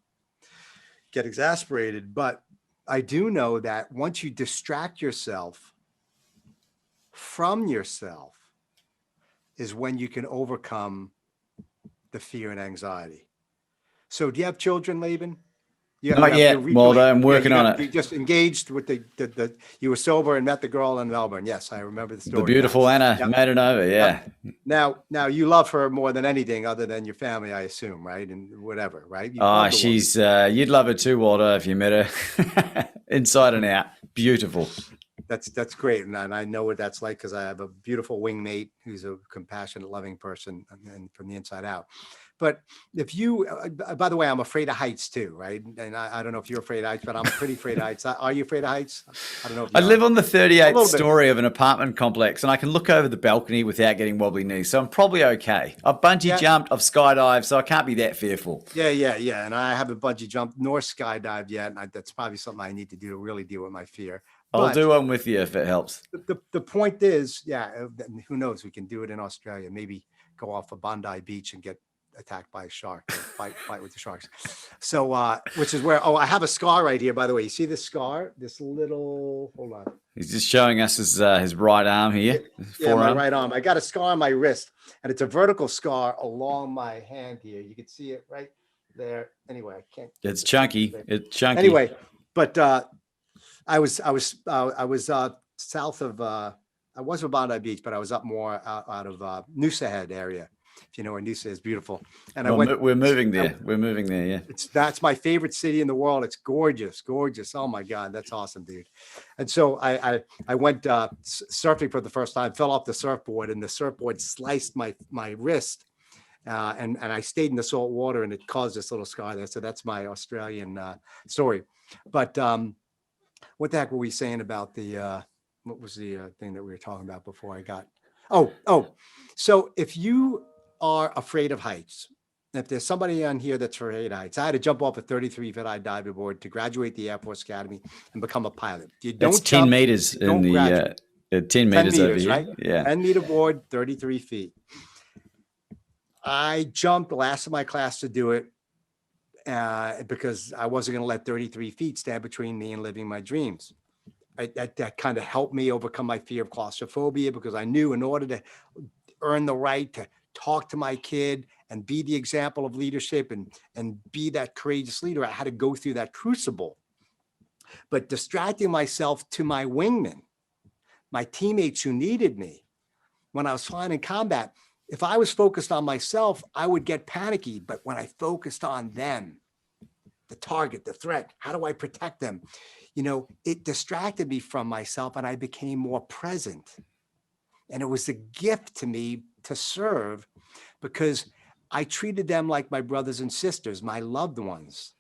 get exasperated. But I do know that once you distract yourself from yourself is when you can overcome the fear and anxiety. So do you have children, Laban? Yeah, Not you're yet, Waldo. recently, I'm yeah, working on you it. just engaged with you were sober and met the girl in Melbourne. Yes, I remember the The story now. beautiful Anna Yep, made it over. yep. Yeah. Now you love her more than anything other than your family, I assume, right? And whatever, right? You Oh, love the woman. she's, you'd love her too, Waldo, if you met her. Inside and out. Beautiful. That's great. And I know what that's like because I have a beautiful wingmate who's a compassionate, loving person and from the inside out. But if you, by the way, I'm afraid of heights too, right? And I don't know if you're afraid of heights, but I'm pretty afraid of heights. Are you afraid of heights? I don't know if I you live are. on the A 38th little bit. story of an apartment complex, and I can look over the balcony without getting wobbly knees. So I'm probably okay. I've bungee Yeah. jumped, I've skydived, so I can't be that fearful. Yeah. And I haven't bungee jumped nor skydived yet. And that's probably something I need to do to really deal with my fear. I'll But do one with you if it helps. the point is, who knows? We can do it in Australia. Maybe go off of Bondi Beach and get attacked by a shark or fight with the sharks. So, which is where, I have a scar right here, by the way. You see this scar? This little, hold on. He's just showing us his right arm here. Yeah, my Forearm. right arm. I got a scar on my wrist, and it's a vertical scar along my hand here. You can see it right there. Anyway, I can't. It's chunky. It's chunky. Anyway, but I was south of I was in Bondi Beach, but I was up more out of Noosa Head area. If you know where Noosa is, beautiful. And we're moving there. We're moving there. Yeah. That's my favorite city in the world. It's gorgeous, gorgeous. Oh my God, that's awesome, dude. And so I went surfing for the first time, fell off the surfboard, and the surfboard sliced my wrist. And I stayed in the salt water, and it caused this little scar there. So that's my Australian story. But what the heck were we saying about the what was the thing that we were talking about before I got? So if you are afraid of heights, if there's somebody on here that's afraid of heights, I had to jump off a 33-foot high diving board to graduate the Air Force Academy and become a pilot. You don't That's 10 jump, meters in the 10 10 meters over meters, here. right? Yeah. 10-meter board, 33 feet. I jumped the last of my class to do it because I wasn't going to let 33 feet stand between me and living my dreams. That kind of helped me overcome my fear of claustrophobia, because I knew in order to earn the right to talk to my kid and be the example of leadership and be that courageous leader, I had to go through that crucible. But distracting myself to my wingmen, my teammates who needed me when I was flying in combat, if I was focused on myself, I would get panicky. But when I focused on them, the target, the threat, how do I protect them? It distracted me from myself, and I became more present. And it was a gift to me to serve, because I treated them like my brothers and sisters, my loved ones.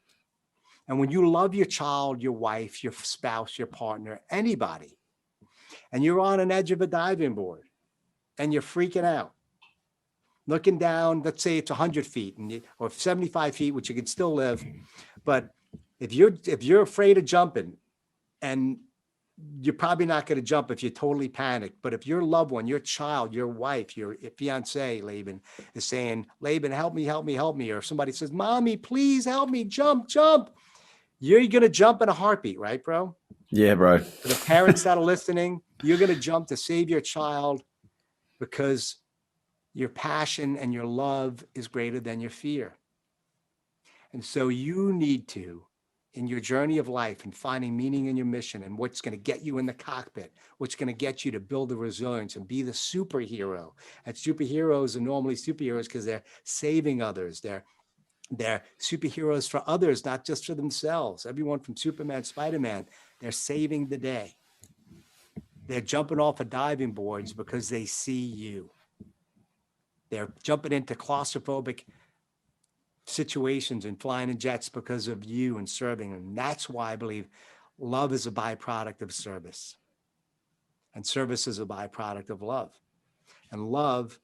And when you love your child, your wife, your spouse, your partner, anybody, and you're on an edge of a diving board and you're freaking out, looking down, let's say it's 100 feet or 75 feet, which you can still live. But if you're afraid of jumping, and you're probably not going to jump if you're totally panicked. But if your loved one, your child, your wife, your fiance, Laban, is saying, Laban, help me, help me, help me. Or somebody says, Mommy, please help me, jump. You're going to jump in a heartbeat, right, bro? Yeah, bro. For the parents that are listening, you're going to jump to save your child, because your passion and your love is greater than your fear. And so you need to, in your journey of life and finding meaning in your mission and what's going to get you in the cockpit, what's going to get you to build the resilience and be the superhero. And superheroes are normally superheroes because they're saving others. They're superheroes for others, not just for themselves. Everyone from Superman, Spider-Man, they're saving the day. They're jumping off of diving boards because they see you. They're jumping into claustrophobic situations and flying in jets because of you and serving. And that's why I believe love is a byproduct of service. And service is a byproduct of love. And love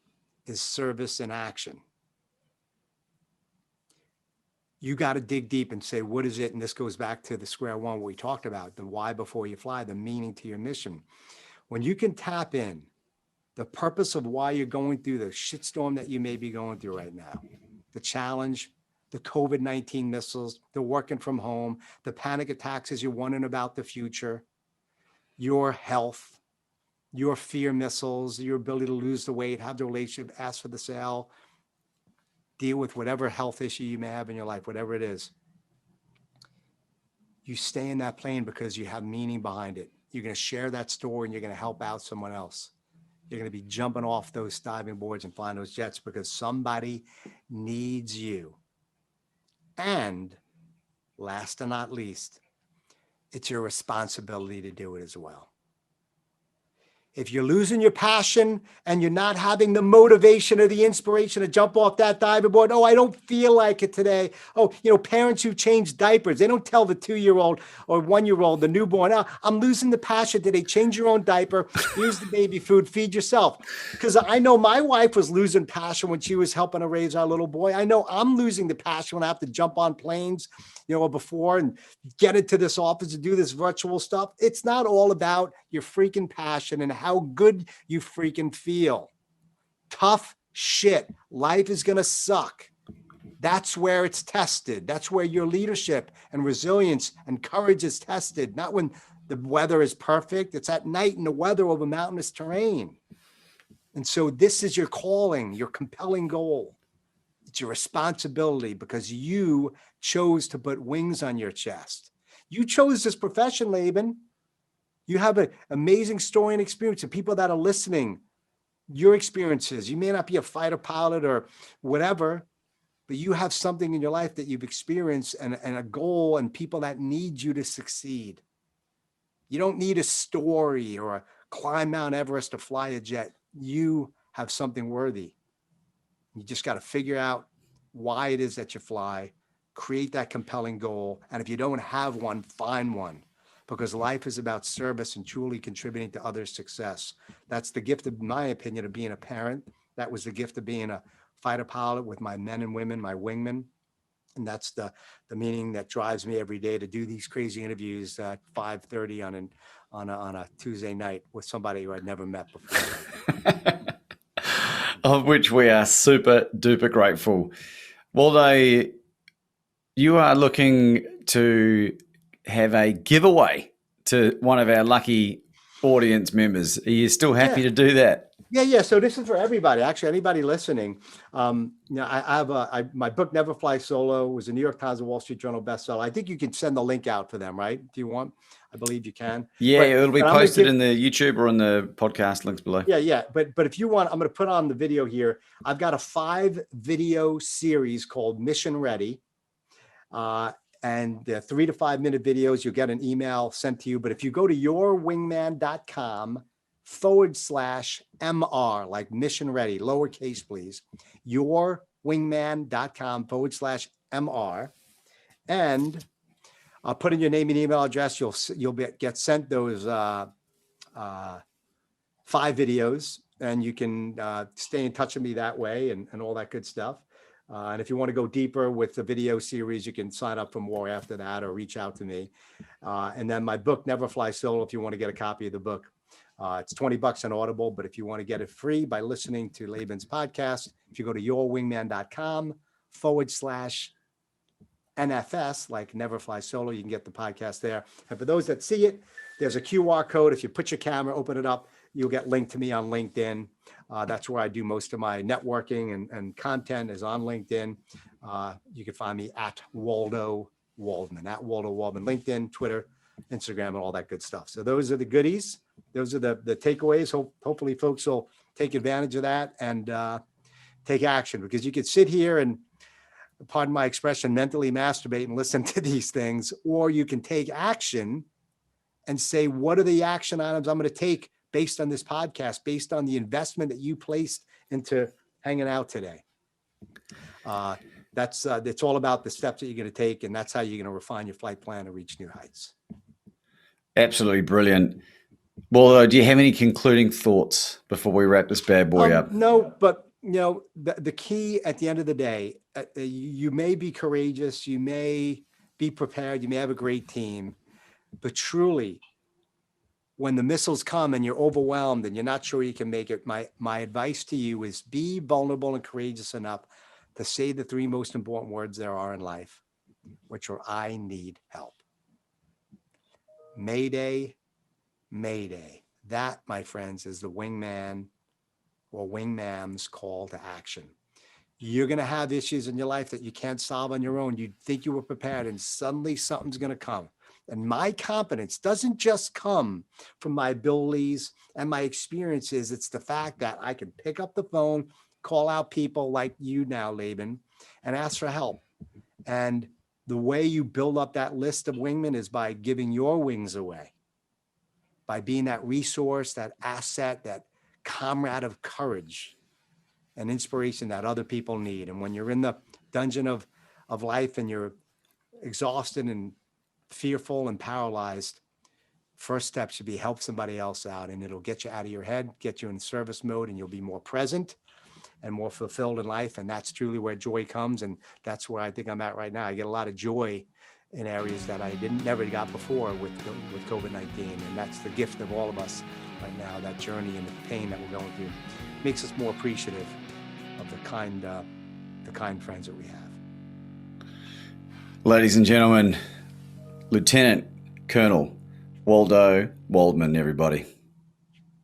is service in action. You got to dig deep and say, what is it? And this goes back to the square one, what we talked about, the why before you fly, the meaning to your mission. When you can tap in the purpose of why you're going through the shitstorm that you may be going through right now, the challenge, the COVID-19 missiles, the working from home, the panic attacks as you're wondering about the future, your health, your fear missiles, your ability to lose the weight, have the relationship, ask for the sale, deal with whatever health issue you may have in your life, whatever it is. You stay in that plane because you have meaning behind it. You're going to share that story and you're going to help out someone else. You're going to be jumping off those diving boards and flying those jets because somebody needs you. And last and not least, it's your responsibility to do it as well. If you're losing your passion and you're not having the motivation or the inspiration to jump off that diving board, oh, I don't feel like it today. Oh, parents who change diapers, they don't tell the 2-year-old or 1-year-old, the newborn, oh, I'm losing the passion today. Change your own diaper. Here's the baby food. Feed yourself. Because I know my wife was losing passion when she was helping to raise our little boy. I know I'm losing the passion when I have to jump on planes, before and get into this office and do this virtual stuff. It's not all about your freaking passion and how good you freaking feel. Tough shit. Life is going to suck. That's where it's tested. That's where your leadership and resilience and courage is tested. Not when the weather is perfect. It's at night in the weather over mountainous terrain. And so this is your calling, your compelling goal. It's your responsibility because you chose to put wings on your chest. You chose this profession, Laban. You have an amazing story and experience. And people that are listening, your experiences, you may not be a fighter pilot or whatever, but you have something in your life that you've experienced and a goal and people that need you to succeed. You don't need a story or a climb Mount Everest to fly a jet. You have something worthy. You just got to figure out why it is that you fly, create that compelling goal. And if you don't have one, find one, because life is about service and truly contributing to others' success. That's the gift, in my opinion, of being a parent. That was the gift of being a fighter pilot with my men and women, my wingmen. And that's the meaning that drives me every day to do these crazy interviews at 5:30 on a Tuesday night with somebody who I'd never met before. Of which we are super duper grateful. Waldo, you are looking to have a giveaway to one of our lucky audience members. Are you still happy to do that? Yeah. So this is for everybody. Actually, anybody listening. I have my book, Never Fly Solo, was a New York Times and Wall Street Journal bestseller. I think you can send the link out for them, right? Do you want? I believe you can. Yeah, it'll be posted in the YouTube or in the podcast links below. Yeah. But if you want, I'm going to put on the video here. I've got a 5-video series called Mission Ready. And 3 to 5 minute videos, you'll get an email sent to you. But if you go to yourwingman.com/MR, like Mission Ready, lowercase, please, yourwingman.com/MR, and put in your name and email address, you'll get sent those 5 videos, and you can stay in touch with me that way and all that good stuff. And if you want to go deeper with the video series, you can sign up for more after that or reach out to me. And then my book, Never Fly Solo, if you want to get a copy of the book, it's $20 on Audible. But if you want to get it free by listening to Laban's podcast, if you go to yourwingman.com/NFS, like Never Fly Solo, you can get the podcast there. And for those that see it, there's a QR code. If you put your camera, open it up, you'll get linked to me on LinkedIn. That's where I do most of my networking and content is on LinkedIn. You can find me at Waldo Waldman, LinkedIn, Twitter, Instagram, and all that good stuff. So those are the goodies. Those are the takeaways. Hopefully folks will take advantage of that and take action, because you could sit here and, pardon my expression, mentally masturbate and listen to these things, or you can take action and say, what are the action items I'm going to take based on this podcast, based on the investment that you placed into hanging out today? It's all about the steps that you're going to take, and that's how you're going to refine your flight plan to reach new heights. Absolutely brilliant. Well, do you have any concluding thoughts before we wrap this bad boy up? No, but The key at the end of the day, you may be courageous, you may be prepared, you may have a great team, but truly, when the missiles come and you're overwhelmed and you're not sure you can make it, my advice to you is be vulnerable and courageous enough to say the three most important words there are in life, which are, I need help. Mayday, mayday. That, my friends, is the wingman or wingman's call to action. You're going to have issues in your life that you can't solve on your own. You think you were prepared, and suddenly something's going to come. And my confidence doesn't just come from my abilities and my experiences. It's the fact that I can pick up the phone, call out people like you now, Laban, and ask for help. And the way you build up that list of wingmen is by giving your wings away, by being that resource, that asset, that comrade of courage and inspiration that other people need. And when you're in the dungeon of life and you're exhausted and fearful and paralyzed, first step should be help somebody else out, and it'll get you out of your head, get you in service mode, and you'll be more present and more fulfilled in life. And that's truly where joy comes. And that's where I think I'm at right now. I get a lot of joy in areas that I never got before with COVID-19. And that's the gift of all of us right now. That journey and the pain that we're going through makes us more appreciative of the kind friends that we have. Ladies and gentlemen, Lieutenant Colonel Waldo Waldman, everybody.